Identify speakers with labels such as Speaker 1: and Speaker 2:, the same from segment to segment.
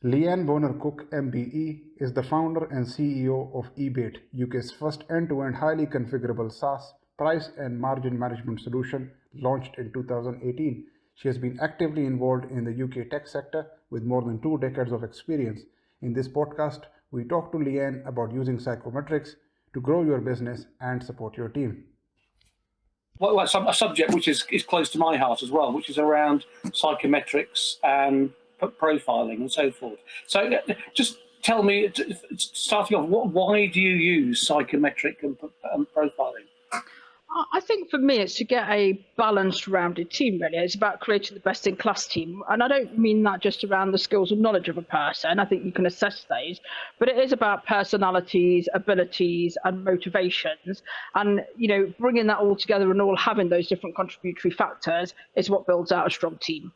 Speaker 1: Leanne Bonner-Cooke MBE is the founder and CEO of e-bate, UK's first end-to-end highly configurable SaaS price and margin management solution launched in 2018. She has been actively involved in the UK tech sector with more than 2 decades of experience. In this podcast, we talk to Leanne about using Psychometrics to grow your business and support your team.
Speaker 2: Well, a subject which is close to my heart as well, which is around psychometrics and profiling and so forth. So just tell me, starting off, why do you use psychometric and profiling?
Speaker 3: I think for me, it's to get a balanced, rounded team, really. It's about creating the best in class team. And I don't mean that just around the skills and knowledge of a person. I think you can assess those, but it is about personalities, abilities, and motivations. And, bringing that all together and all having those different contributory factors is what builds out a strong team.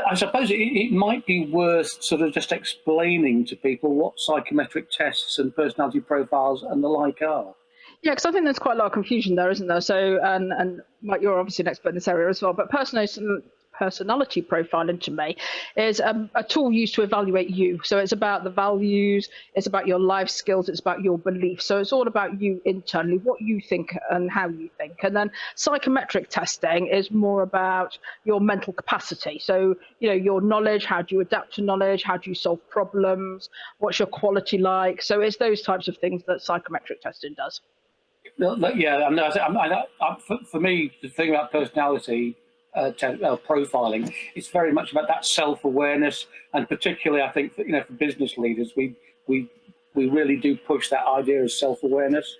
Speaker 2: I suppose it might be worth sort of just explaining to people what psychometric tests and personality profiles and the like are.
Speaker 3: Yeah, because I think there's quite a lot of confusion there, isn't there? So, and Mike, you're obviously an expert in this area as well, but personality profiling to me is a tool used to evaluate you. So it's about the values, it's about your life skills, it's about your beliefs. So it's all about you internally, what you think and how you think. And then psychometric testing is more about your mental capacity. So, your knowledge, how do you adapt to knowledge? How do you solve problems? What's your quality like? So it's those types of things that psychometric testing does.
Speaker 2: Yeah, for me, the thing about personality profiling, it's very much about that self-awareness, and particularly, I think, for business leaders, we really do push that idea of self-awareness.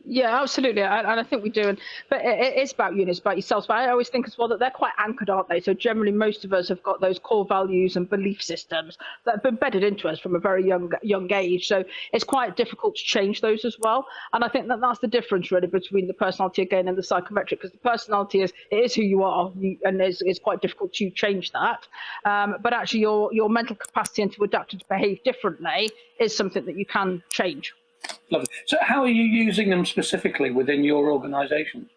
Speaker 3: Yeah, absolutely, and I think we do. But it's about you and it's about yourselves. But I always think as well that they're quite anchored, aren't they? So generally, most of us have got those core values and belief systems that have been embedded into us from a very young age. So it's quite difficult to change those as well. And I think that's the difference really between the personality again and the psychometric, because the personality is who you are, and it's quite difficult to change that. But actually, your mental capacity and to adapt and to behave differently is something that you can change.
Speaker 2: Lovely. So how are you using them specifically within your organisation?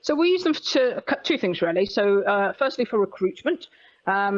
Speaker 3: So we use them for two things, really. So firstly, for recruitment.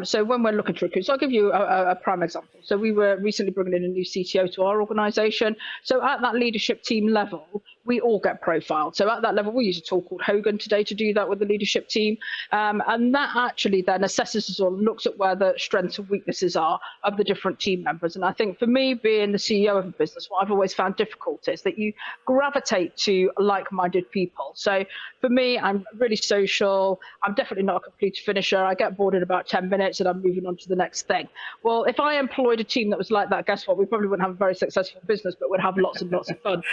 Speaker 3: So when we're looking to recruit, so I'll give you a prime example. So we were recently bringing in a new CTO to our organisation. So at that leadership team level, we all get profiled. So at that level, we use a tool called Hogan today to do that with the leadership team. And that actually then assesses us all, looks at where the strengths and weaknesses are of the different team members. And I think for me, being the CEO of a business, what I've always found difficult is that you gravitate to like-minded people. So for me, I'm really social. I'm definitely not a complete finisher. I get bored in about 10 minutes and I'm moving on to the next thing. Well, if I employed a team that was like that, guess what? We probably wouldn't have a very successful business, but would have lots and lots of fun.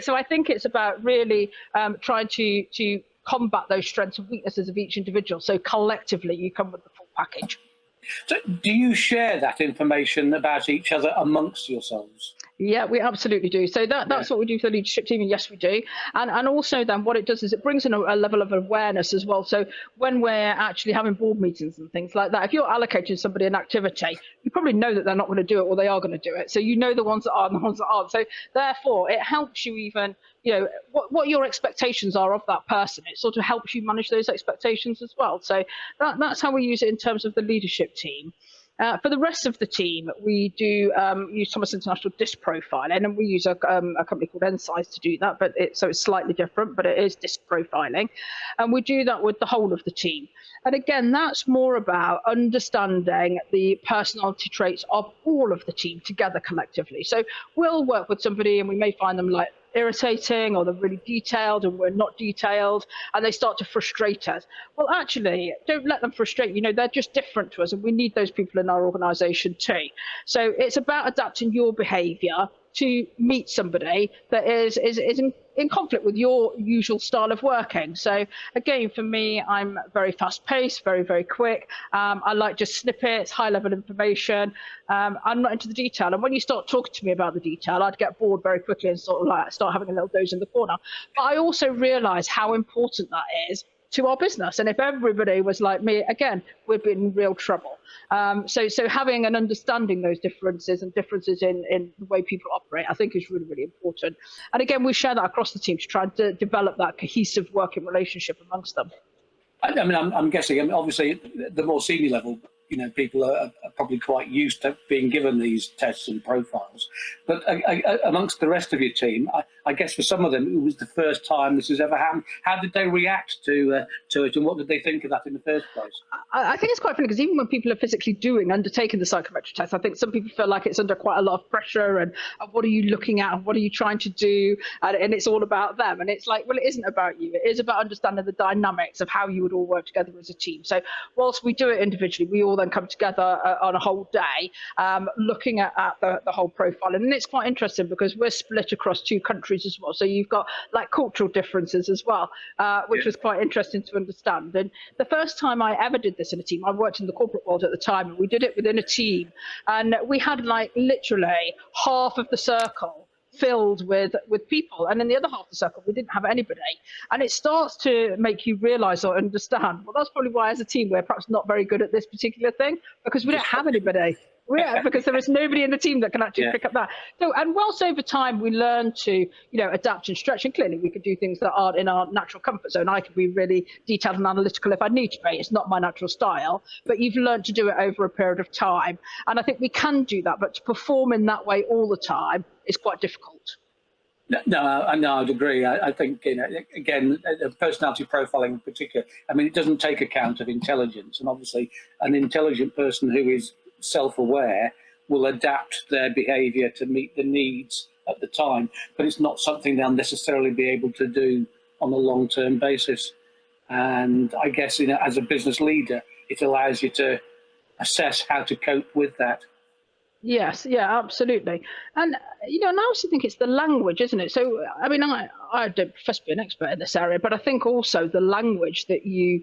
Speaker 3: So I think it's about really trying to combat those strengths and weaknesses of each individual. So collectively, you come with the full package.
Speaker 2: So do you share that information about each other amongst yourselves?
Speaker 3: Yeah, we absolutely do. So that's what we do for the leadership team, and yes, we do. And also then what it does is it brings in a level of awareness as well. So when we're actually having board meetings and things like that, if you're allocating somebody an activity, you probably know that they're not going to do it or they are going to do it. So you know the ones that are and the ones that aren't. So therefore, it helps you even, what your expectations are of that person. It sort of helps you manage those expectations as well. So that's how we use it in terms of the leadership team. For the rest of the team, we do use Thomas International DISC profiling, and we use a company called Ensize to do that. But it's slightly different, but it is DISC profiling, and we do that with the whole of the team. And again, that's more about understanding the personality traits of all of the team together collectively. So we'll work with somebody, and we may find them like irritating, or they're really detailed and we're not detailed, and they start to frustrate us. Well, actually, don't let them frustrate you. They're just different to us, and we need those people in our organisation too. So it's about adapting your behaviour to meet somebody that is in conflict with your usual style of working. So again, for me, I'm very fast paced, very, very quick. I like just snippets, high level information. I'm not into the detail. And when you start talking to me about the detail, I'd get bored very quickly and sort of like start having a little doze in the corner. But I also realise how important that is to our business. And if everybody was like me, again, we'd be in real trouble. So having and understanding those differences and differences in the way people operate, I think is really, really important. And again, we share that across the team to try and develop that cohesive working relationship amongst them.
Speaker 2: I'm guessing, obviously, the more senior level, people are probably quite used to being given these tests and profiles. But amongst the rest of your team, I guess for some of them, it was the first time this has ever happened. How did they react to it, and what did they think of that in the first place?
Speaker 3: I think it's quite funny because even when people are physically undertaking the psychometric test, I think some people feel like it's under quite a lot of pressure and what are you looking at and what are you trying to do, and it's all about them. And it's like, well, it isn't about you. It is about understanding the dynamics of how you would all work together as a team. So whilst we do it individually, we all then come together on a whole day, looking at the whole profile. And it's quite interesting because we're split across 2 countries as well. So you've got like cultural differences as well, which was quite interesting to understand. And the first time I ever did this in a team, I worked in the corporate world at the time, and we did it within a team. And we had like literally half of the circle filled with people, and in the other half of the circle we didn't have anybody. And it starts to make you realize or understand, well, that's probably why as a team we're perhaps not very good at this particular thing, because we don't have anybody. Because there is nobody in the team that can actually pick up that. So, and whilst over time we learn to, adapt and stretch, and clearly we could do things that aren't in our natural comfort zone. I could be really detailed and analytical if I need to be. It's not my natural style, but you've learned to do it over a period of time. And I think we can do that, but to perform in that way all the time is quite difficult.
Speaker 2: No, I'd agree. I think, again, personality profiling in particular, I mean, it doesn't take account of intelligence. And obviously an intelligent person who is self-aware will adapt their behaviour to meet the needs at the time, but it's not something they'll necessarily be able to do on a long-term basis. And I guess, as a business leader, it allows you to assess how to cope with that.
Speaker 3: Yes, yeah, absolutely. And, and I also think it's the language, isn't it? So, I mean, I don't profess to be an expert in this area, but I think also the language that you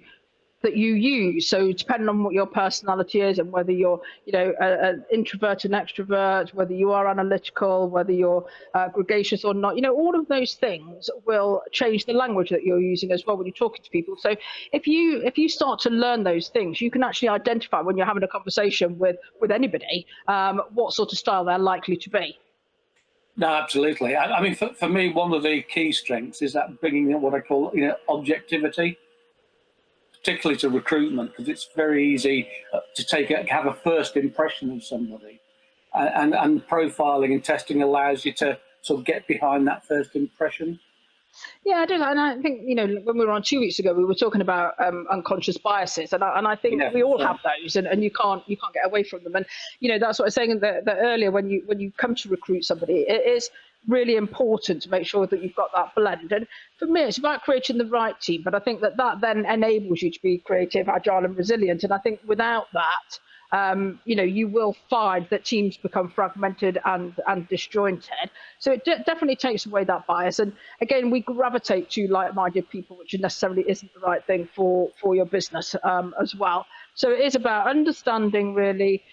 Speaker 3: use. So depending on what your personality is and whether you're, an introvert and extrovert, whether you are analytical, whether you're gregarious or not, all of those things will change the language that you're using as well when you're talking to people. So if you start to learn those things, you can actually identify when you're having a conversation with anybody, what sort of style they're likely to be.
Speaker 2: No, absolutely. I mean, for me, one of the key strengths is that bringing in what I call, objectivity, particularly to recruitment, because it's very easy to have a first impression of somebody, and profiling and testing allows you to sort of get behind that first impression.
Speaker 3: Yeah, I do. And I think, when we were on 2 weeks ago, we were talking about unconscious biases, and I think we all have those, and you can't get away from them. And that's what I was saying that earlier. When you come to recruit somebody, it is really important to make sure that you've got that blend. And for me, it's about creating the right team, but I think that then enables you to be creative, agile, and resilient. And I think without that, you will find that teams become fragmented and disjointed. So it definitely takes away that bias. And again, we gravitate to like-minded people, which necessarily isn't the right thing for your business as well. So it is about understanding, really,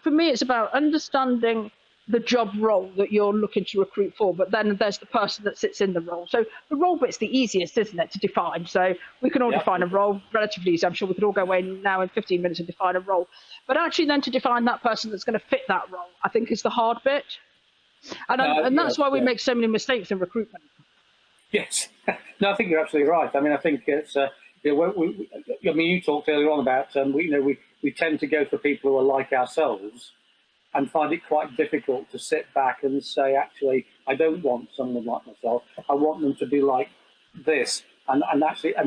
Speaker 3: for me, it's about understanding the job role that you're looking to recruit for, but then there's the person that sits in the role. So the role bit's the easiest, isn't it, to define? So we can all define a role relatively easy. I'm sure we could all go in now in 15 minutes and define a role. But actually then to define that person that's going to fit that role, I think is the hard bit. And that's why we make so many mistakes in recruitment.
Speaker 2: Yes. No, I think you're absolutely right. I mean, I think it's, you talked earlier on about, we tend to go for people who are like ourselves, and find it quite difficult to sit back and say, actually, I don't want someone like myself. I want them to be like this. And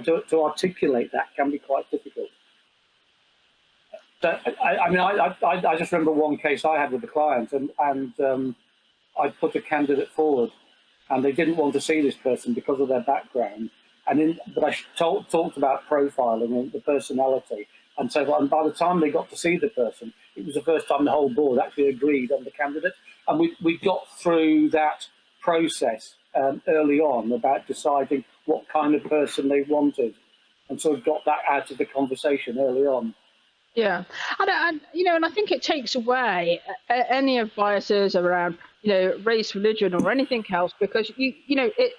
Speaker 2: to articulate that can be quite difficult. So, I just remember one case I had with a client, and I put a candidate forward, and they didn't want to see this person because of their background. But I talked about profiling and the personality. And so by the time they got to see the person, it was the first time the whole board actually agreed on the candidate. And we got through that process early on about deciding what kind of person they wanted, and sort of got that out of the conversation early on.
Speaker 3: Yeah, and I think it takes away any of biases around race, religion, or anything else, because it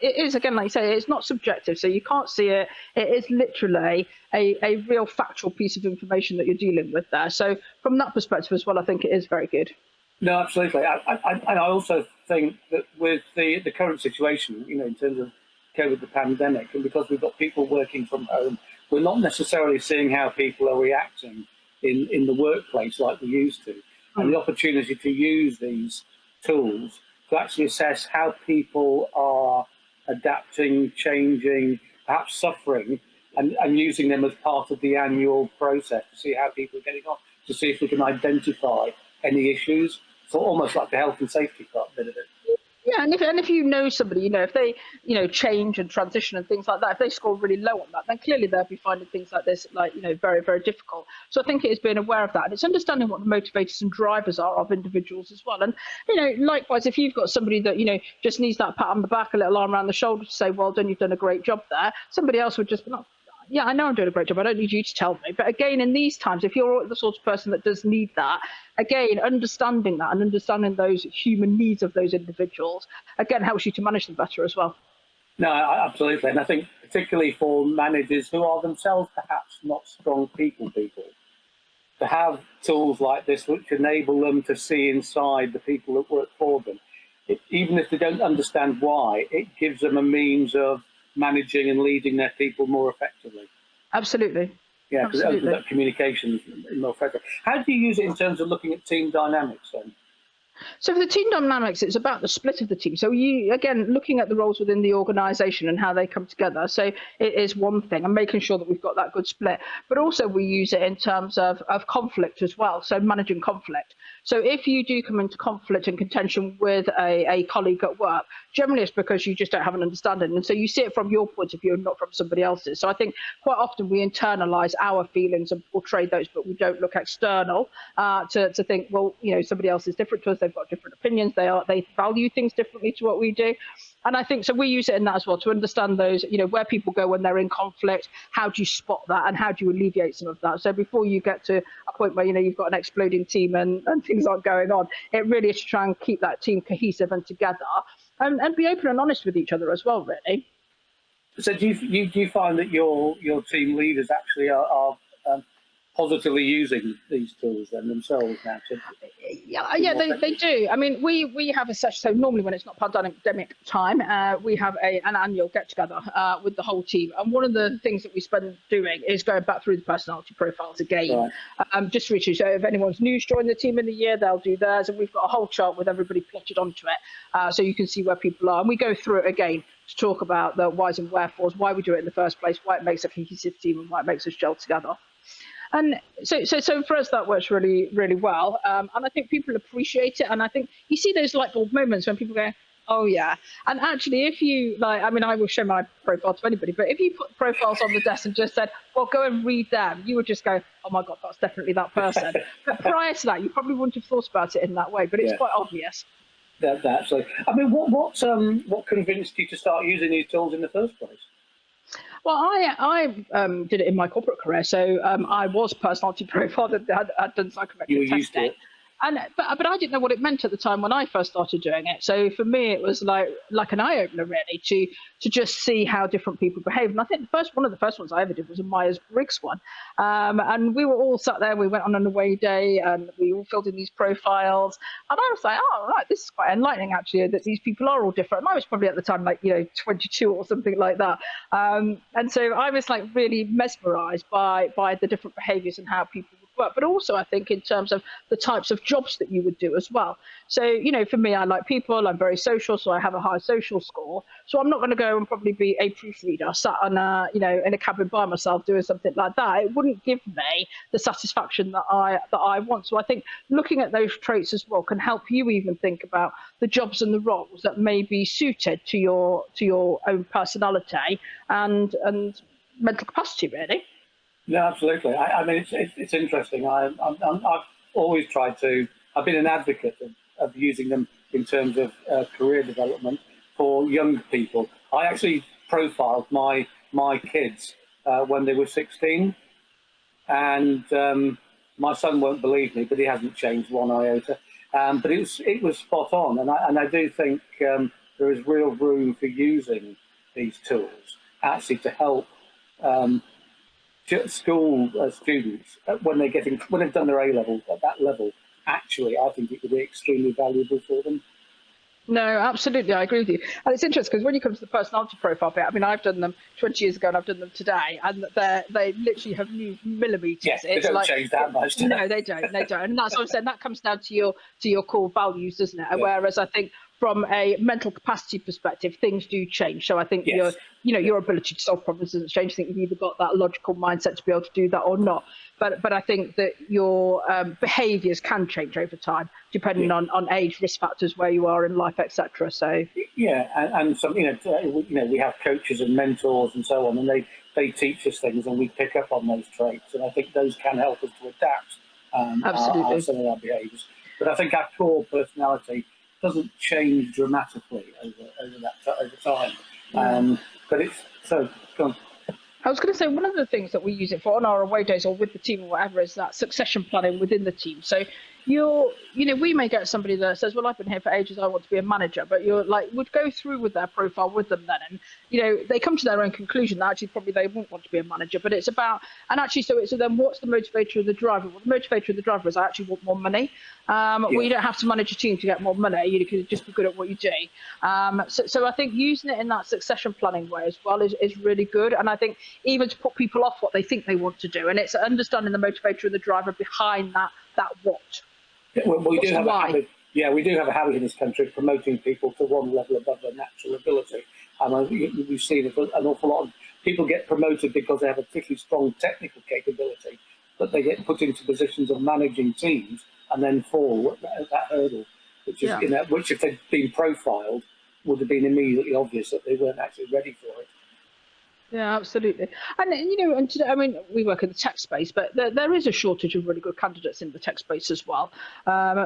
Speaker 3: is, again, like you say, it's not subjective, so you can't see it. It is literally a real factual piece of information that you're dealing with there. So from that perspective as well, I think it is very good.
Speaker 2: No, absolutely. I also think that with the current situation, in terms of COVID, the pandemic, and because we've got people working from home, we're not necessarily seeing how people are reacting in the workplace like we used to, and the opportunity to use these tools to actually assess how people are adapting, changing, perhaps suffering, and using them as part of the annual process to see how people are getting on, to see if we can identify any issues. So almost like the health and safety part bit of it.
Speaker 3: Yeah, and if you know somebody, if they change and transition and things like that, if they score really low on that, then clearly they'll be finding things like this very, very difficult. So I think it is being aware of that, and it's understanding what the motivators and drivers are of individuals as well. And likewise, if you've got somebody that just needs that pat on the back, a little arm around the shoulder to say, well done, you've done a great job there, somebody else would just be like, yeah, I know I'm doing a great job. I don't need you to tell me. But again, in these times, if you're the sort of person that does need that, again, understanding that and understanding those human needs of those individuals, again, helps you to manage them better as well.
Speaker 2: No, absolutely. And I think particularly for managers who are themselves perhaps not strong people, to have tools like this which enable them to see inside the people that work for them, even if they don't understand why, it gives them a means of managing and leading their people more effectively.
Speaker 3: Absolutely.
Speaker 2: Yeah, because that communication is more effective. How do you use it in terms of looking at team dynamics then?
Speaker 3: So for the team dynamics, it's about the split of the team. So again, looking at the roles within the organisation and how they come together. So it is one thing, and making sure that we've got that good split. But also we use it in terms of conflict as well, so managing conflict. So if you do come into conflict and contention with a colleague at work, generally it's because you just don't have an understanding. And so you see it from your point of view and not from somebody else's. So I think quite often we internalise our feelings and portray those, but we don't look external to think, well, somebody else is different to us. They've got different opinions. They value things differently to what we do. And I think so we use it in that as well to understand those, where people go when they're in conflict. How do you spot that and how do you alleviate some of that? So before you get to a point where, you've got an exploding team and things aren't going on, it really is to try and keep that team cohesive and together and be open and honest with each other as well, really.
Speaker 2: So do you find that your team leaders actually are positively using these tools then themselves now?
Speaker 3: Yeah, they do. I mean, we have a session. So normally when it's not pandemic time, we have an annual get together with the whole team. And one of the things that we spend doing is going back through the personality profiles again, right. Just to so if anyone's new joined the team in the year, they'll do theirs, and we've got a whole chart with everybody plotted onto it, so you can see where people are. And we go through it again to talk about the whys and wherefores, why we do it in the first place, why it makes a cohesive team, and why it makes us gel together. And so for us, that works really, really well. And I think people appreciate it. And I think you see those light bulb moments when people go, oh, yeah. And actually, if you I will show my profile to anybody, but if you put profiles on the desk and just said, well, go and read them, you would just go, oh, my God, that's definitely that person. But prior to that, you probably wouldn't have thought about it in that way. But it's quite obvious.
Speaker 2: So, I mean, what convinced you to start using these tools in the first place?
Speaker 3: Well, I did it in my corporate career. So I was personality profiled and had done psychometric
Speaker 2: testing. You were
Speaker 3: testing.
Speaker 2: used to it.
Speaker 3: But I didn't know what it meant at the time when I first started doing it. So for me, it was like an eye opener really to just see how different people behave. And I think one of the first ones I ever did was a Myers-Briggs one. And we were all sat there. We went on an away day and we all filled in these profiles. And I was like, oh, right, this is quite enlightening actually, that these people are all different. And I was probably at the time 22 or something like that. And so I was really mesmerized by the different behaviors and how people would work, but also I think in terms of the types of jobs that you would do as well. So, for me, I like people, I'm very social, so I have a high social score. So I'm not going to go and probably be a proofreader sat on in a cabin by myself doing something like that. It wouldn't give me the satisfaction that I want. So I think looking at those traits as well can help you even think about the jobs and the roles that may be suited to your own personality and mental capacity, really.
Speaker 2: No, absolutely. I mean, it's interesting. I've always tried to. I've been an advocate of using them in terms of career development for young people. I actually profiled my kids when they were 16, and my son won't believe me, but he hasn't changed one iota. But it was spot on, and I do think there is real room for using these tools actually to help. School students when they've done their A level at that level, actually I think it could be extremely valuable for them.
Speaker 3: No, absolutely, I agree with you. And it's interesting because when you come to the personality profile bit, I mean, I've done them 20 years ago and I've done them today, and they literally have moved millimeters.
Speaker 2: Yeah, they don't change that much.
Speaker 3: No, they don't. They don't. And that's what I'm saying. That comes down to your core values, doesn't it?
Speaker 2: Yeah.
Speaker 3: Whereas I think from a mental capacity perspective, things do change. So I think
Speaker 2: Yes.
Speaker 3: your ability to solve problems doesn't change. I think you've either got that logical mindset to be able to do that or not. But I think that your behaviours can change over time, depending on age, risk factors, where you are in life, etc. So
Speaker 2: yeah, and some we have coaches and mentors and so on, and they teach us things, and we pick up on those traits, and I think those can help us to adapt
Speaker 3: absolutely.
Speaker 2: some of our behaviours. But I think our core personality doesn't change dramatically over time. But it's so. Go on.
Speaker 3: I was going to say one of the things that we use it for on our away days or with the team or whatever is that succession planning within the team. So we may get somebody that says, well, I've been here for ages, I want to be a manager, but you're like, would go through with their profile with them then. And, they come to their own conclusion that actually probably they won't want to be a manager, but it's about, and actually, so then what's the motivator of the driver? Well, the motivator of the driver is I actually want more money. Well, you don't have to manage a team to get more money. You can just be good at what you do. So I think using it in that succession planning way as well is really good. And I think even to put people off what they think they want to do. And it's understanding the motivator of the driver behind that what.
Speaker 2: Well, we do have a habit. Yeah, we do have a habit in this country of promoting people to one level above their natural ability. And we've seen an awful lot of people get promoted because they have a particularly strong technical capability, but they get put into positions of managing teams and then fall at that hurdle, which is which if they'd been profiled would have been immediately obvious that they weren't actually ready for it.
Speaker 3: Yeah, absolutely. And and today, I mean, we work in the tech space, but there is a shortage of really good candidates in the tech space as well.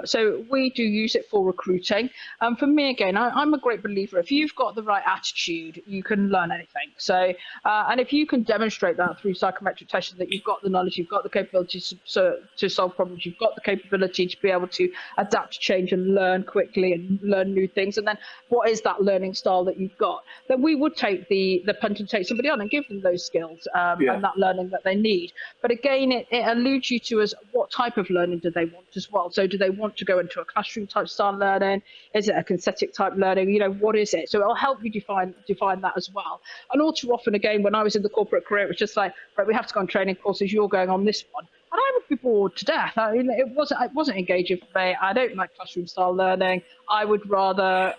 Speaker 3: So we do use it for recruiting. For me, again, I'm a great believer. If you've got the right attitude, you can learn anything. So, and if you can demonstrate that through psychometric testing, that you've got the knowledge, you've got the capability to solve problems, you've got the capability to be able to adapt to change and learn quickly and learn new things. And then what is that learning style that you've got? Then we would take the punt and take somebody on and give them those skills and that learning that they need. But again, it alludes you to as what type of learning do they want as well. So do they want to go into a classroom type style learning? Is it a kinesthetic type learning? What is it? So it'll help you define that as well. And all too often, again, when I was in the corporate career, it was just like, right, we have to go on training courses, you're going on this one. And I would be bored to death. I mean, it wasn't engaging for me. I don't like classroom style learning. I would rather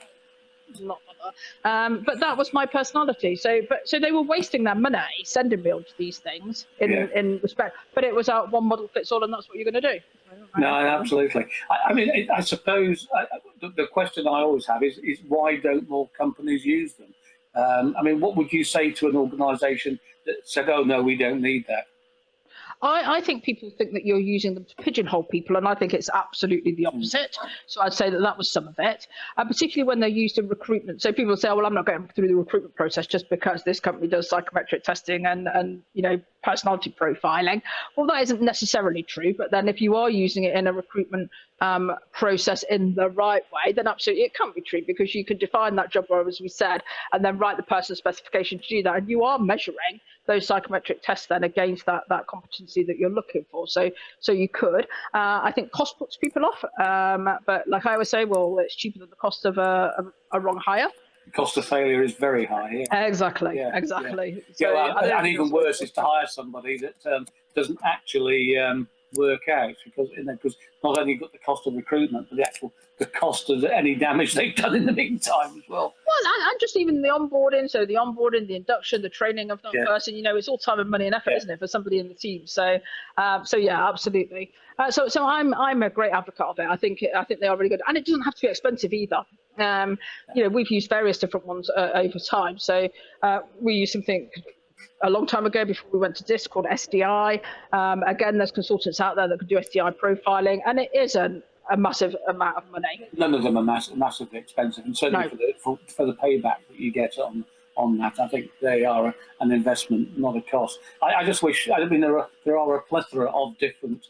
Speaker 3: not bother. But that was my personality. So they were wasting their money sending me on to these things in respect. But it was one model fits all, and that's what you're going to do.
Speaker 2: No, absolutely. I mean, I suppose the question I always have is why don't more companies use them? I mean, what would you say to an organisation that said, "Oh no, we don't need that"?
Speaker 3: I think people think that you're using them to pigeonhole people, and I think it's absolutely the opposite. So I'd say that was some of it, particularly when they're used in recruitment. So people say, oh, well, I'm not going through the recruitment process just because this company does psychometric testing and personality profiling. Well, that isn't necessarily true. But then if you are using it in a recruitment process in the right way, then absolutely it can be true, because you can define that job role, as we said, and then write the person specification to do that. And you are measuring those psychometric tests then against that competency that you're looking for. So you could. I think cost puts people off. But like I always say, well, it's cheaper than the cost of a wrong hire.
Speaker 2: The cost of failure is very high. Yeah.
Speaker 3: Exactly.
Speaker 2: Yeah.
Speaker 3: So,
Speaker 2: and even worse is to hire somebody that doesn't actually work out, because not only got the cost of recruitment, but the cost of any damage they've done in the meantime as well.
Speaker 3: Well, and just even the onboarding. So the onboarding, the induction, the training of that person. It's all time and money and effort, isn't it, for somebody in the team? So yeah, absolutely. So I'm a great advocate of it. I think they are really good, and it doesn't have to be expensive either. We've used various different ones over time. So we use something a long time ago before we went to DISC called SDI. Again, there's consultants out there that can do SDI profiling, and it isn't a massive amount of money.
Speaker 2: None of them are massively expensive, and certainly for the payback that you get on that, I think they are an investment, not a cost. I just wish. I mean, there are a plethora of different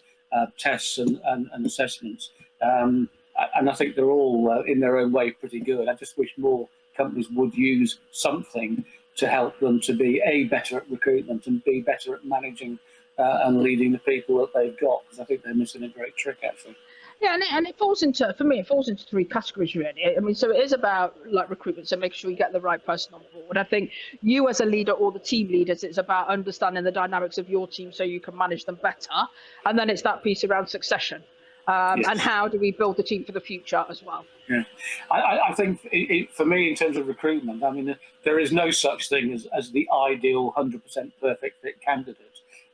Speaker 2: tests and assessments, and I think they're all in their own way pretty good. I just wish more companies would use something to help them to be better at recruitment and be better at managing and leading the people that they've got, because I think they're missing a great trick, actually.
Speaker 3: Yeah, and it falls into, for me, it falls into three categories really. I mean, so it is about like recruitment, so making sure you get the right person on board. I think you as a leader or the team leaders, it's about understanding the dynamics of your team so you can manage them better. And then it's that piece around succession.
Speaker 2: Yes.
Speaker 3: And how do we build the team for the future as well?
Speaker 2: Yeah, I think for me, in terms of recruitment, I mean, there is no such thing as the ideal 100% perfect fit candidate.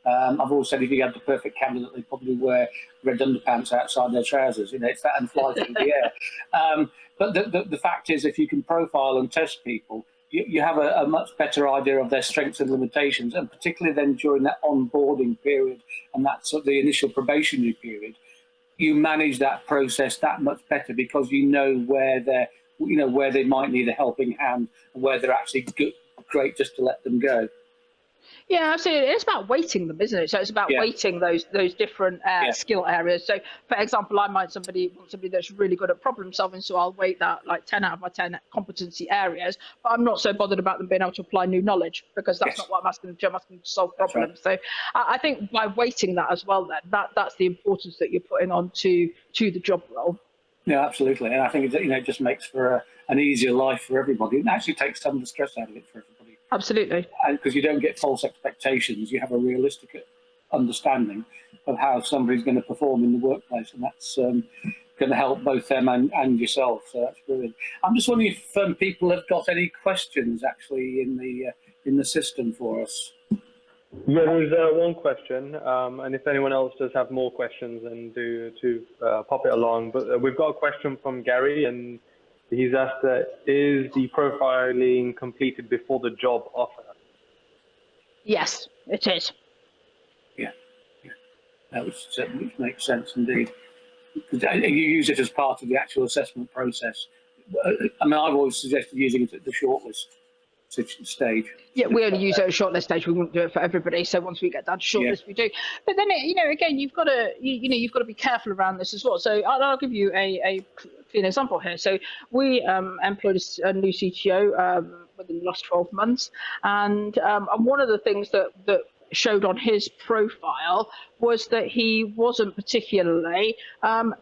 Speaker 2: I've always said if you had the perfect candidate, they'd probably wear red underpants outside their trousers. You know, it's that and fly through the air. But the fact is, if you can profile and test people, you have a much better idea of their strengths and limitations, and particularly then during that onboarding period and that sort of the initial probationary period, you manage that process that much better because you know where they might need a helping hand and where they're actually good, great just to let them go.
Speaker 3: Yeah, absolutely. It's about weighting them, isn't it? So it's about weighting those different skill areas. So, for example, I might want somebody that's really good at problem solving, so I'll weight that like 10 out of my 10 competency areas. But I'm not so bothered about them being able to apply new knowledge because that's not what I'm asking them to do. I'm asking them to solve problems. Right. So I think by weighting that as well, then that's the importance that you're putting on to the job role.
Speaker 2: Yeah, absolutely. And I think it just makes for an easier life for everybody. It actually takes some of the stress out of it for everybody.
Speaker 3: Absolutely.
Speaker 2: And because you don't get false expectations, you have a realistic understanding of how somebody's going to perform in the workplace, and that's going to help both them and yourself. So that's brilliant. I'm just wondering if people have got any questions actually in the system for us.
Speaker 4: Yeah, there's one question, and if anyone else does have more questions, then do pop it along. But we've got a question from Gary, and he's asked, is the profiling completed before the job offer?
Speaker 3: Yes, it is.
Speaker 2: Yeah. That which makes sense indeed. You use it as part of the actual assessment process. I mean, I've always suggested using it at the shortlist stage.
Speaker 3: Yeah, we only use it at shortlist stage. We wouldn't do it for everybody. So once we get down to shortlist, we do. But then, again, you've got to be careful around this as well. So I'll give you a clean example here. So we employed a new CTO within the last 12 months, and one of the things that showed on his profile was that he wasn't particularly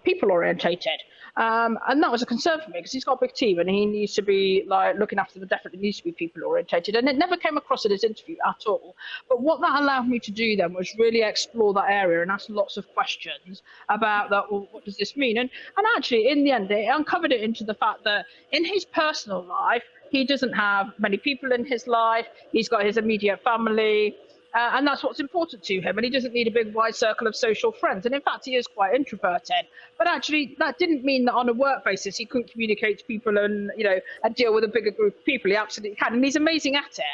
Speaker 3: people orientated. And that was a concern for me because he's got a big team and he needs to be like looking after them. Definitely needs to be people orientated, and it never came across in his interview at all. But what that allowed me to do then was really explore that area and ask lots of questions about that. Well, what does this mean? And actually, in the end, it uncovered it into the fact that in his personal life, he doesn't have many people in his life. He's got his immediate family. And that's what's important to him. And he doesn't need a big wide circle of social friends. And in fact, he is quite introverted. But actually, that didn't mean that on a work basis, he couldn't communicate to people and, and deal with a bigger group of people. He absolutely can. And he's amazing at it.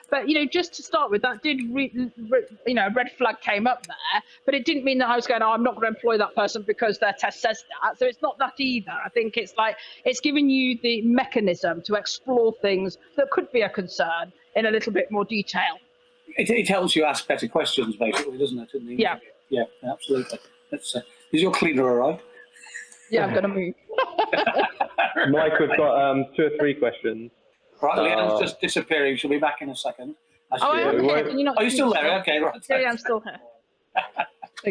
Speaker 3: But, just to start with, that did, a red flag came up there. But it didn't mean that I was going, I'm not going to employ that person because their test says that. So it's not that either. I think it's like, it's giving you the mechanism to explore things that could be a concern in a little bit more detail.
Speaker 2: It helps you ask better questions, basically, doesn't it?
Speaker 3: Yeah.
Speaker 2: Yeah, absolutely. Is your cleaner arrived?
Speaker 3: Yeah, I'm going to move.
Speaker 4: Mike, we've got 2 or 3 questions.
Speaker 2: Right, Leanne's just disappearing. She'll be back in a second.
Speaker 3: I am here.
Speaker 2: Are you still there? Okay, right.
Speaker 3: Yeah, I'm still here.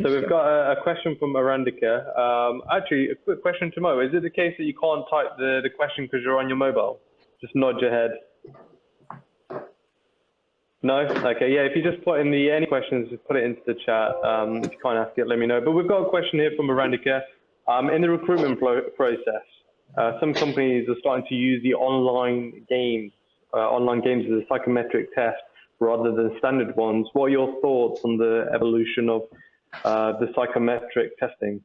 Speaker 4: So we've got a question from Arandika. Actually, a quick question to Mo. Is it the case that you can't type the question because you're on your mobile? Just nod your head. No? Okay, yeah, if you just put in any questions, just put it into the chat. If you can't ask it, let me know. But we've got a question here from Arandika. In the recruitment process, some companies are starting to use the online games as a psychometric test rather than standard ones. What are your thoughts on the evolution of the psychometric testing?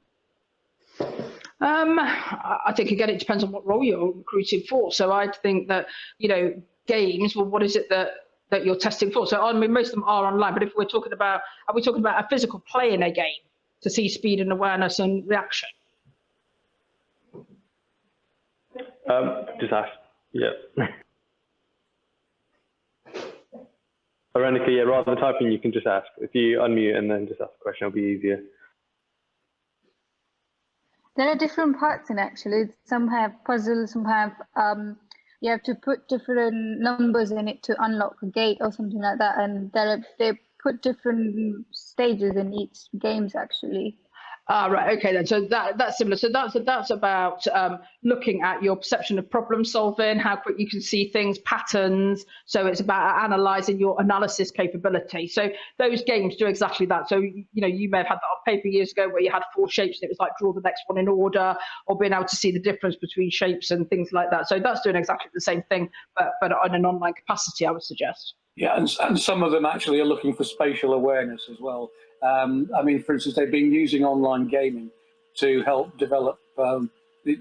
Speaker 3: I think, again, it depends on what role you're recruiting for. So I think that, games, well, what is it that you're testing for? So I mean, most of them are online, but if are we talking about a physical play in a game to see speed and awareness and reaction?
Speaker 4: Just ask. Yeah. Veronica, yeah, rather than typing, you can just ask. If you unmute and then just ask the question, it'll be easier.
Speaker 5: There are different parts in actually. Some have puzzles, some have you have to put different numbers in it to unlock a gate or something like that, and they put different stages in each games actually.
Speaker 3: Ah, right. Okay, then. So that's similar. So that's about looking at your perception of problem solving, how quick you can see things, patterns. So it's about analysing your analysis capability. So those games do exactly that. So you may have had that on paper years ago where you had 4 shapes and it was like draw the next one in order, or being able to see the difference between shapes and things like that. So that's doing exactly the same thing, but on an online capacity, I would suggest.
Speaker 2: Yeah, and some of them actually are looking for spatial awareness as well. I mean, for instance, they've been using online gaming to help develop the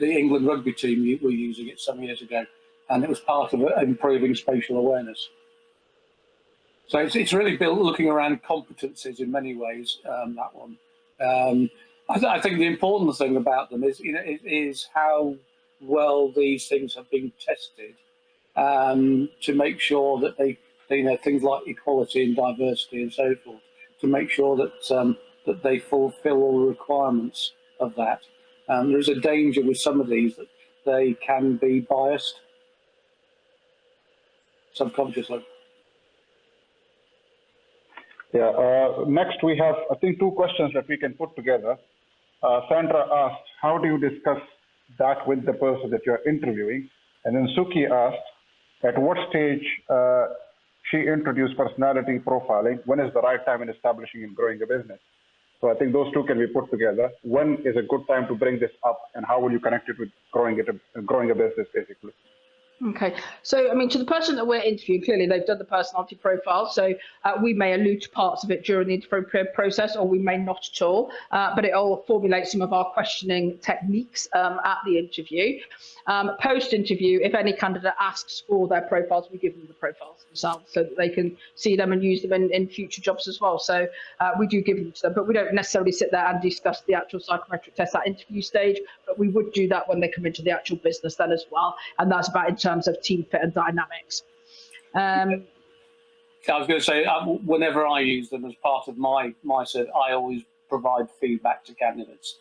Speaker 2: England rugby team. Were using it some years ago, and it was part of improving spatial awareness. So it's really built looking around competencies in many ways. That one. I think the important thing about them is how well these things have been tested to make sure that they things like equality and diversity and so forth, to make sure that that they fulfil all the requirements of that. There's a danger with some of these that they can be biased subconsciously.
Speaker 1: Yeah. Next, we have, I think, 2 questions that we can put together. Sandra asked, how do you discuss that with the person that you're interviewing? And then Suki asked, at what stage she introduced personality profiling? When is the right time in establishing and growing a business? So I think those 2 can be put together. When is a good time to bring this up, and how will you connect it with growing a business, basically?
Speaker 3: Okay, so I mean, to the person that we're interviewing, clearly they've done the personality profile, so we may allude to parts of it during the interview process, or we may not at all, but it'll formulate some of our questioning techniques at the interview. Post-interview, if any candidate asks for their profiles, we give them the profiles themselves so that they can see them and use them in future jobs as well. So we do give them to them, but we don't necessarily sit there and discuss the actual psychometric test at interview stage, but we would do that when they come into the actual business then as well, and that's about in terms of team fit and dynamics. I
Speaker 2: was going to say, whenever I use them as part of my cert, I always provide feedback to candidates,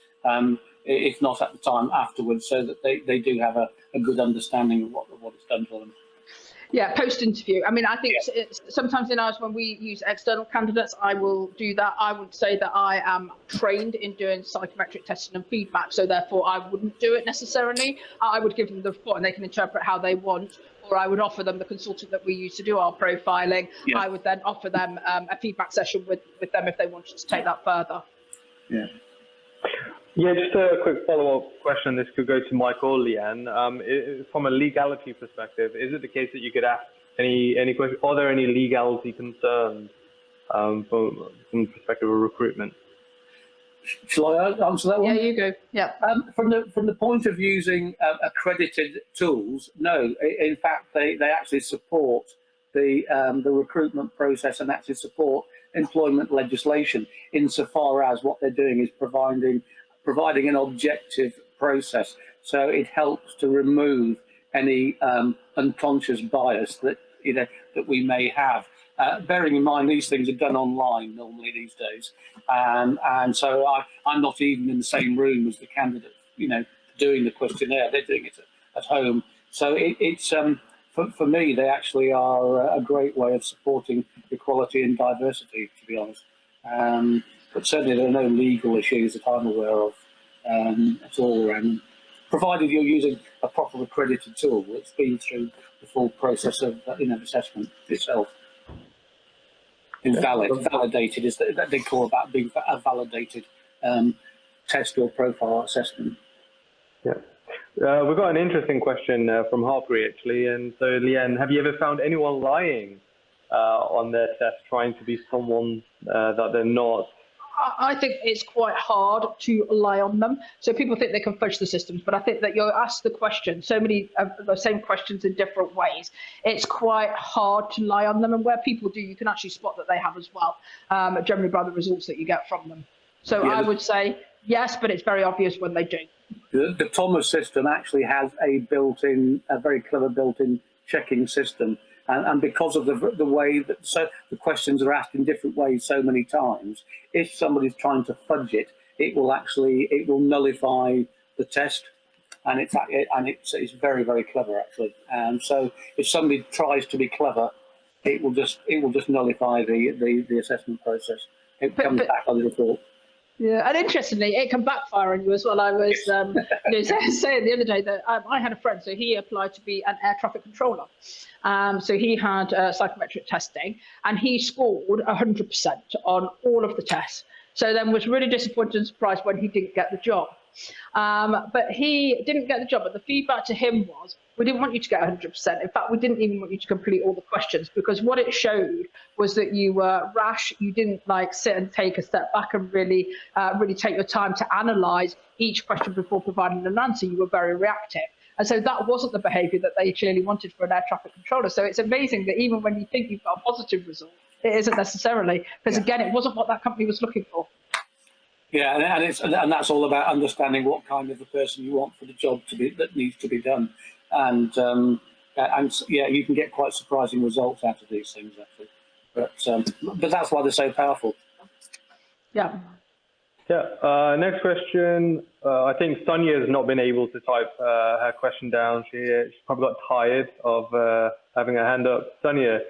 Speaker 2: if not at the time, afterwards, so that they do have a good understanding of what it's done for them.
Speaker 3: Yeah, post-interview. I mean, I think sometimes in ours, when we use external candidates, I will do that. I would say that I am trained in doing psychometric testing and feedback, so therefore I wouldn't do it necessarily. I would give them the report and they can interpret how they want, or I would offer them the consultant that we use to do our profiling. Yeah. I would then offer them a feedback session with them if they wanted to take that further.
Speaker 2: Yeah.
Speaker 4: Yeah, just a quick follow-up question. This could go to Mike or Leanne. From a legality perspective, is it the case that you could ask any questions? Are there any legality concerns from the perspective of recruitment?
Speaker 2: Shall I answer that one?
Speaker 3: Yeah, you go. Yeah.
Speaker 2: From the point of using accredited tools, no. In fact, they actually support the recruitment process and actually support employment legislation insofar as what they're doing is providing an objective process. So it helps to remove any unconscious bias that that we may have. Bearing in mind these things are done online normally these days, and so I'm not even in the same room as the candidate, doing the questionnaire. They're doing it at home. So it's for me, they actually are a great way of supporting equality and diversity, to be honest. But certainly there are no legal issues that I'm aware of at all around them, provided you're using a proper accredited tool that's been through the full process of assessment itself. Validated is that they call that being a validated test or profile assessment.
Speaker 4: Yeah. We've got an interesting question from Harpreet, actually. And so, Leanne, have you ever found anyone lying on their test, trying to be someone that they're not?
Speaker 3: I think it's quite hard to lie on them. So people think they can fudge the systems, but I think that you're asked the question, so many of the same questions in different ways. It's quite hard to lie on them, and where people do, you can actually spot that they have as well, generally by the results that you get from them. So yeah, I would say yes, but it's very obvious when they do.
Speaker 2: The Thomas system actually has a very clever built-in checking system. And because of the way that the questions are asked in different ways so many times, if somebody's trying to fudge it, it will nullify the test, and it's very, very clever actually. And so if somebody tries to be clever, it will just nullify the assessment process. It comes back on the report.
Speaker 3: Yeah, and interestingly, it can backfire on you as well. I was saying the other day that I had a friend, so he applied to be an air traffic controller. So he had psychometric testing, and he scored 100% on all of the tests. So then was really disappointed and surprised when he didn't get the job. But he didn't get the job, but the feedback to him was, we didn't want you to get 100%. In fact, we didn't even want you to complete all the questions, because what it showed was that you were rash. You didn't sit and take a step back and really take your time to analyse each question before providing an answer. You were very reactive. And so that wasn't the behaviour that they clearly wanted for an air traffic controller. So it's amazing that even when you think you've got a positive result, it isn't necessarily, because again, it wasn't what that company was looking for.
Speaker 2: Yeah, and that's all about understanding what kind of a person you want for the job that needs to be done, and yeah, you can get quite surprising results out of these things actually. But that's why they're so powerful.
Speaker 3: Yeah.
Speaker 4: Yeah. Next question. I think Sonia has not been able to type her question down. She probably got tired of having her hand up. Sonia.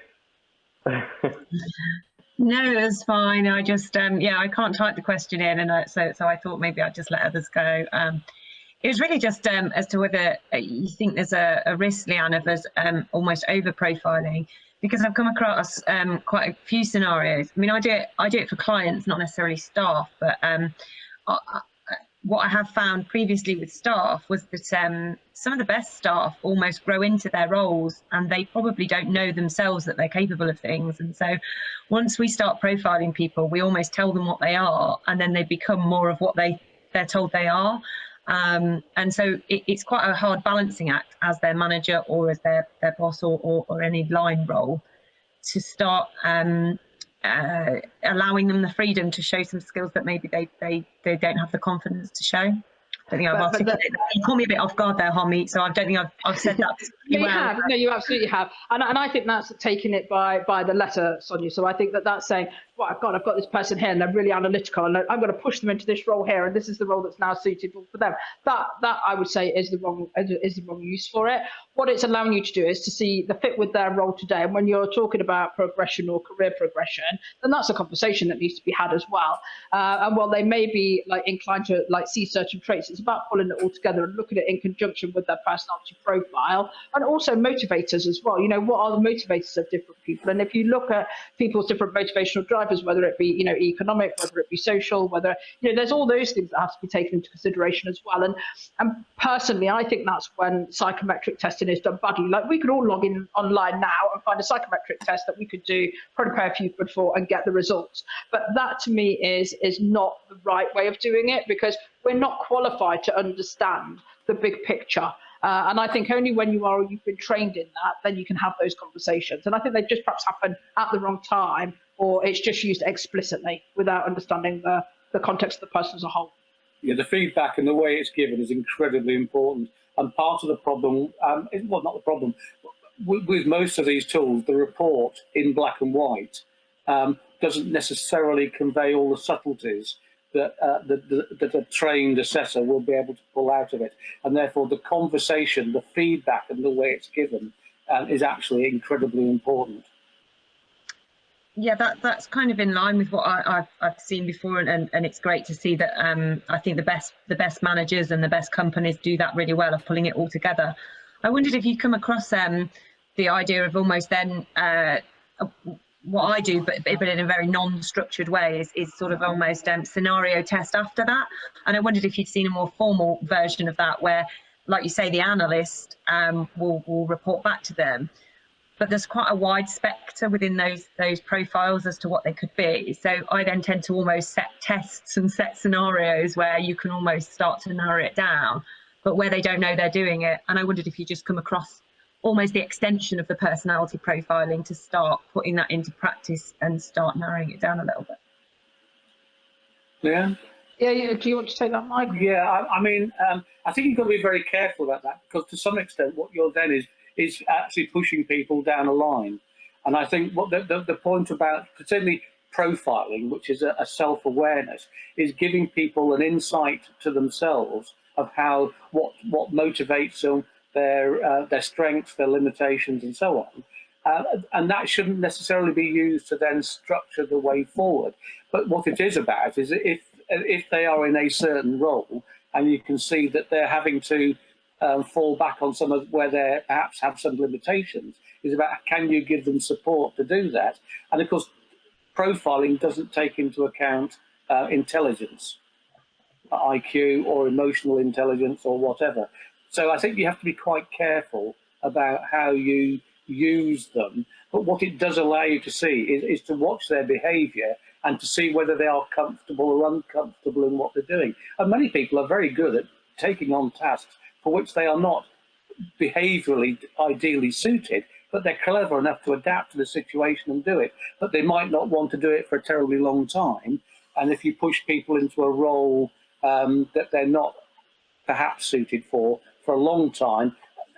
Speaker 6: No, that's fine. I just, I can't type the question in, and so I thought maybe I'd just let others go. It was really just as to whether you think there's a risk, Leanne, of us almost over-profiling, because I've come across quite a few scenarios. I mean, I do it for clients, not necessarily staff, but what I have found previously with staff was that some of the best staff almost grow into their roles, and they probably don't know themselves that they're capable of things. And so once we start profiling people, we almost tell them what they are, and then they become more of what they're told they are. And so it's quite a hard balancing act as their manager or as their boss or any line role to start allowing them the freedom to show some skills that maybe they don't have the confidence to show. I don't think I've articulated that. You caught me a bit off guard there, Homi, so I don't think I've said that.
Speaker 3: You have. No, you absolutely have. And I think that's taking it by the letter, Sonia. So I think that's saying, well, I've got this person here and they're really analytical, and I'm going to push them into this role here, and this is the role that's now suitable for them. That I would say is the wrong use for it. What it's allowing you to do is to see the fit with their role today. And when you're talking about progression or career progression, then that's a conversation that needs to be had as well. And while they may be inclined to see certain traits, it's about pulling it all together and looking at it in conjunction with their personality profile and also motivators as well. What are the motivators of different people? And if you look at people's different motivational drivers, whether it be economic, whether it be social, whether there's all those things that have to be taken into consideration as well. And personally, I think that's when psychometric testing is done badly. We could all log in online now and find a psychometric test that we could do, probably pay a few quid for, and get the results. But that to me is not the right way of doing it, because we're not qualified to understand the big picture. And I think only when you've been trained in that, then you can have those conversations. And I think they just perhaps happen at the wrong time, or it's just used explicitly without understanding the context of the person as a whole.
Speaker 2: Yeah, the feedback and the way it's given is incredibly important. And part of the problem, not the problem, with most of these tools, the report in black and white doesn't necessarily convey all the subtleties that a trained assessor will be able to pull out of it. And therefore the conversation, the feedback and the way it's given is actually incredibly important.
Speaker 6: Yeah, that's kind of in line with what I've seen before, and it's great to see that. I think the best managers and the best companies do that really well, of pulling it all together. I wondered if you come across the idea of almost then what I do, but in a very non-structured way, is sort of almost scenario test after that. And I wondered if you'd seen a more formal version of that, where, like you say, the analyst will report back to them. But there's quite a wide spectrum within those profiles as to what they could be. So I then tend to almost set tests and set scenarios where you can almost start to narrow it down, but where they don't know they're doing it. And I wondered if you just come across almost the extension of the personality profiling to start putting that into practice and start narrowing it down a little bit.
Speaker 2: Yeah.
Speaker 3: Yeah, do you want to take that, Michael?
Speaker 2: Yeah, I think you've got to be very careful about that, because to some extent what you're then is actually pushing people down a line. And I think what the point about particularly profiling, which is a self-awareness, is giving people an insight to themselves of what motivates them, their strengths, their limitations, and so on. And that shouldn't necessarily be used to then structure the way forward. But what it is about is if if they are in a certain role and you can see that they're having to fall back on some of where they perhaps have some limitations, is about can you give them support to do that? And of course, profiling doesn't take into account intelligence, IQ or emotional intelligence or whatever. So I think you have to be quite careful about how you use them. But what it does allow you to see is to watch their behaviour and to see whether they are comfortable or uncomfortable in what they're doing. And many people are very good at taking on tasks for which they are not behaviourally ideally suited, but they're clever enough to adapt to the situation and do it. But they might not want to do it for a terribly long time. And if you push people into a role that they're not perhaps suited for a long time,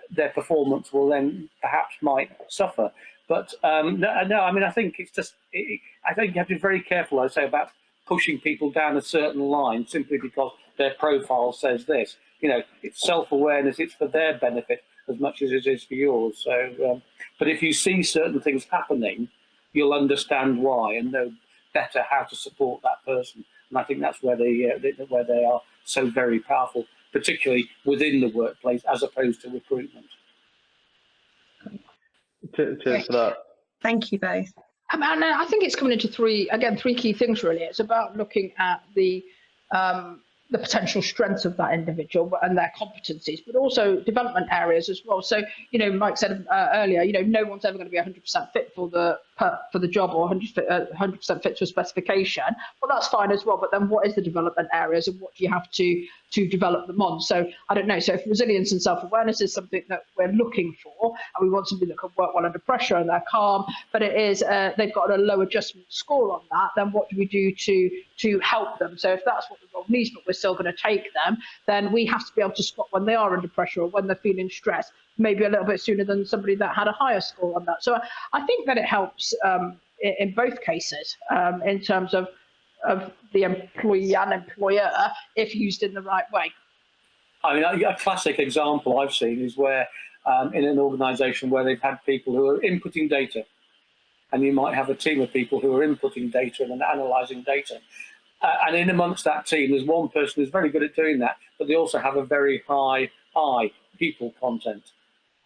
Speaker 2: their performance will then perhaps might suffer. But no, I mean, I think it's just, I think you have to be very careful, I say, about pushing people down a certain line simply because their profile says this. You know, it's self-awareness, it's for their benefit as much as it is for yours. So, but if you see certain things happening, you'll understand why and know better how to support that person. And I think that's where they are so very powerful, particularly within the workplace as opposed to recruitment.
Speaker 4: Cheers for that.
Speaker 6: Thank you both.
Speaker 3: And I think it's coming into three key things really. It's about looking at the potential strengths of that individual and their competencies, but also development areas as well. So, you know, Mike said earlier, you know, no one's ever going to be 100% fit for the job or 100% fit to a specification. Well, that's fine as well. But then what is the development areas and what do you have to develop them on? So I don't know. So if resilience and self-awareness is something that we're looking for, and we want somebody that can work well under pressure and they're calm, but it is they've got a low adjustment score on that, then what do we do to help them? So if that's what the role needs, but we're still going to take them, then we have to be able to spot when they are under pressure or when they're feeling stressed, maybe a little bit sooner than somebody that had a higher score on that. So I think that it helps in both cases in terms of the employee and employer if used in the right way.
Speaker 2: I mean, a classic example I've seen is where in an organisation where they've had people who are inputting data, and you might have a team of people who are inputting data and analysing data. And in amongst that team, there's one person who's very good at doing that, but they also have a very high people content.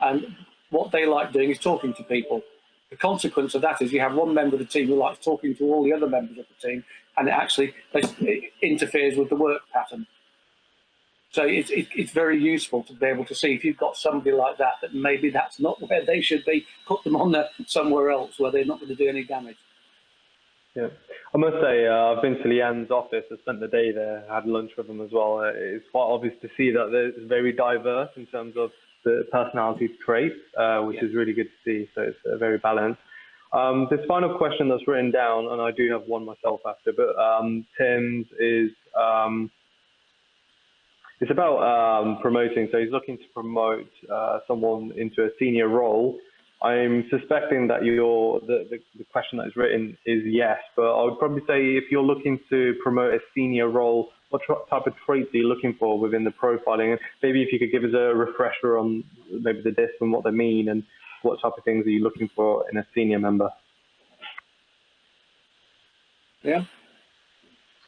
Speaker 2: And what they like doing is talking to people. The consequence of that is you have one member of the team who likes talking to all the other members of the team, and it actually interferes with the work pattern. So it's very useful to be able to see if you've got somebody like that, that maybe that's not where they should be, put them on somewhere else where they're not going to do any damage.
Speaker 4: Yeah, I must say I've been to Leanne's office. I spent the day there, had lunch with them as well. It's quite obvious to see that it's very diverse in terms of the personality traits, which is really good to see. So it's very balanced. This final question that's written down, and I do have one myself after, but Tim's is it's about promoting. So he's looking to promote someone into a senior role. I'm suspecting that the question that is written is yes, but I would probably say if you're looking to promote a senior role, what type of traits are you looking for within the profiling? And maybe if you could give us a refresher on maybe the DISC and what they mean and what type of things are you looking for in a senior member?
Speaker 2: Yeah.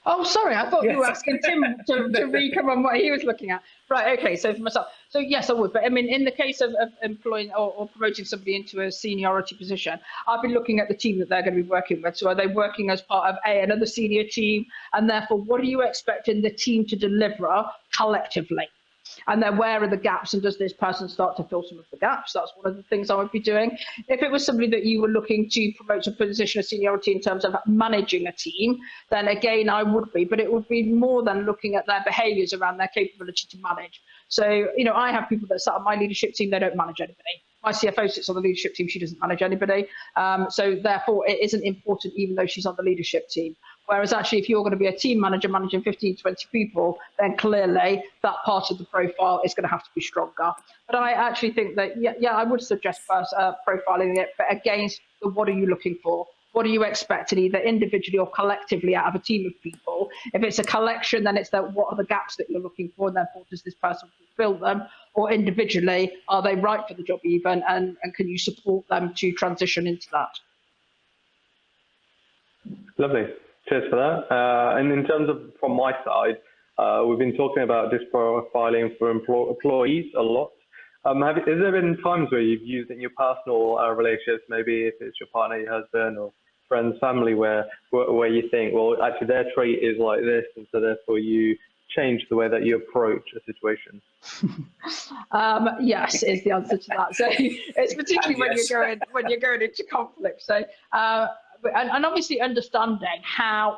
Speaker 3: Oh, sorry, I thought you were asking Tim to recap on what he was looking at. Right, okay, so for myself. So yes, I would. But I mean, in the case of employing or promoting somebody into a seniority position, I've been looking at the team that they're going to be working with. So are they working as part of another senior team? And therefore, what are you expecting the team to deliver collectively? And then where are the gaps, and does this person start to fill some of the gaps? That's one of the things I would be doing. If it was somebody that you were looking to promote to a position of seniority in terms of managing a team, then again, I would be, but it would be more than looking at their behaviours around their capability to manage. So, you know, I have people that sat on my leadership team, they don't manage anybody. My CFO sits on the leadership team, she doesn't manage anybody. So therefore, it isn't important even though she's on the leadership team. Whereas actually, if you're going to be a team manager managing 15, 20 people, then clearly that part of the profile is going to have to be stronger. But I actually think that, yeah, I would suggest profiling it, but against the what are you looking for? What are you expecting, either individually or collectively out of a team of people? If it's a collection, then it's that what are the gaps that you're looking for, and therefore does this person fulfill them? Or individually, are they right for the job even, and can you support them to transition into that?
Speaker 4: Lovely. Cheers for that. And in terms of from my side, we've been talking about disprofiling for employees a lot. Has there been times where you've used it in your personal relationships, maybe if it's your partner, your husband, or friends, family, where you think, well, actually their trait is like this, and so therefore you change the way that you approach a situation?
Speaker 3: Yes, is the answer to that. So it's particularly when you're going into conflict. So and obviously understanding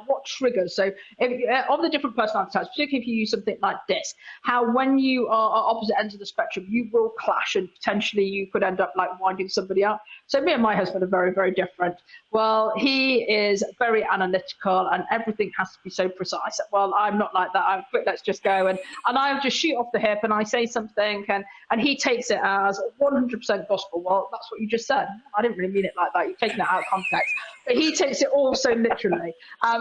Speaker 3: what triggers. So of the different personality types, particularly if you use something like this, how when you are opposite ends of the spectrum, you will clash and potentially you could end up like winding somebody up. So me and my husband are very, very different. Well, he is very analytical and everything has to be so precise. Well, I'm not like that. I'm quick, let's just go. And I just shoot off the hip and I say something and he takes it as 100% gospel. Well, that's what you just said. I didn't really mean it like that. You've taken it out of context. But he takes it all so literally.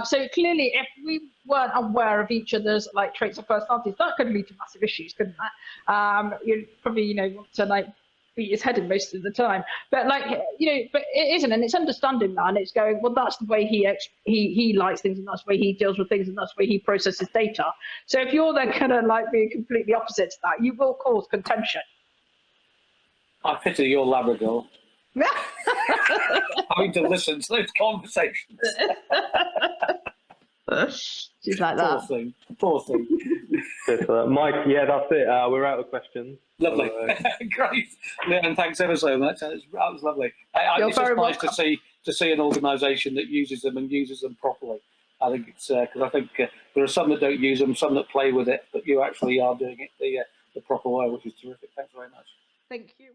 Speaker 3: So clearly, if we weren't aware of each other's like traits or personalities, that could lead to massive issues, couldn't that? You'd probably, want to like beat his head in most of the time. But but it isn't, and it's understanding that, and it's going, well, that's the way he likes things, and that's the way he deals with things, and that's the way he processes data. So if you're then kind of like being completely opposite to that, you will cause contention.
Speaker 2: I pity your Labrador. Having to listen to those conversations.
Speaker 3: She's like that.
Speaker 2: Poor thing.
Speaker 4: Mike, yeah, that's it. We're out of questions.
Speaker 2: Lovely. Great. Leanne, thanks ever so much. That was lovely. It's just nice to see an organisation that uses them properly. I think it's because I think there are some that don't use them, some that play with it, but you actually are doing it the proper way, which is terrific. Thanks very much.
Speaker 3: Thank you.